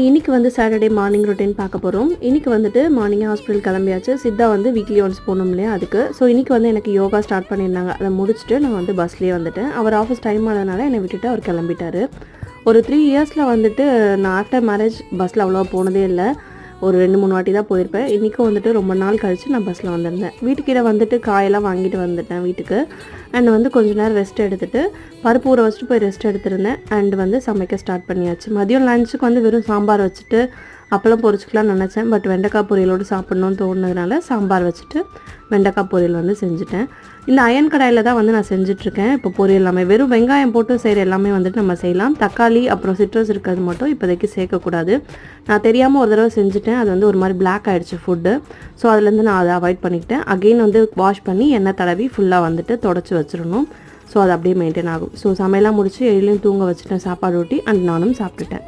இன்னைக்கு வந்து Saturday morning routine பார்க்க போகிறோம். இன்றைக்கி வந்துட்டு மார்னிங் ஹாஸ்பிட்டல் கிளம்பியாச்சு. சித்தா வந்து வீக்லி ஒன்ஸ் போகணும் இல்லையா அதுக்கு. ஸோ இன்றைக்கி வந்து எனக்கு யோகா ஸ்டார்ட் பண்ணியிருந்தாங்க. அதை முடிச்சுட்டு நான் வந்து பஸ்லேயே வந்துட்டேன். அவர் ஆஃபீஸ் டைம் ஆனதுனால என்னை விட்டுட்டு அவர் கிளம்பிட்டார். ஒரு 3 இயர்ஸில் வந்துட்டு நான் ஆஃப்டர் மேரேஜ் பஸ்ஸில் அவ்வளோவா போனதே இல்லை. ஒரு 2-3 வாட்டி தான் போயிருப்பேன். இன்றைக்கும் வந்துட்டு ரொம்ப நாள் கழித்து நான் பஸ்ஸில் வந்திருந்தேன். வீட்டுக்கிட்ட வந்துட்டு காயெல்லாம் வாங்கிட்டு வந்துட்டேன் வீட்டுக்கு. அண்ட் வந்து கொஞ்ச நேரம் ரெஸ்ட் எடுத்துகிட்டு பருப்பு ஊற வச்சுட்டு போய் ரெஸ்ட் எடுத்துருந்தேன். அண்ட் வந்து சமைக்க ஸ்டார்ட் பண்ணியாச்சு. மதியம் லஞ்சுக்கு வந்து வெறும் சாம்பார் வச்சுட்டு அப்பளம் பொரிச்சிக்கலாம்னு நினச்சேன். பட் வெண்டைக்காய் பொரியலோடு சாப்பிட்ணுன்னு தோணுனதுனால சாம்பார் வச்சுட்டு வெண்டைக்காய் பொரியல் வந்து செஞ்சுட்டேன். இந்த அயன் கடாயில் தான் வந்து நான் செஞ்சிட்ருக்கேன். இப்போ பொரியல் எல்லாமே வெறும் வெங்காயம் போட்டு செய்கிற எல்லாமே வந்துட்டு நம்ம செய்யலாம். தக்காளி அப்புறம் சிட்ரஸ் இருக்கிறது மட்டும் இப்போதைக்கு சேர்க்கக்கூடாது. நான் தெரியாமல் ஒரு தடவை செஞ்சுட்டேன். அது வந்து ஒரு மாதிரி பிளாக் ஆகிடுச்சு ஃபுட்டு. ஸோ அதுலேருந்து நான் அதை அவாய்ட் பண்ணிக்கிட்டேன். அகெயின் வந்து வாஷ் பண்ணி எண்ணெய் தடவி ஃபுல்லாக வந்துட்டு தொடச்சி வச்சிடணும். ஸோ அது அப்படியே மெயின்டைன் ஆகும். ஸோ சமையலாம் முடிச்சு எழிலையும் தூங்க வச்சுட்டேன் சாப்பாடு ஊட்டி. அண்ட் நானும் சாப்பிட்டுட்டேன்.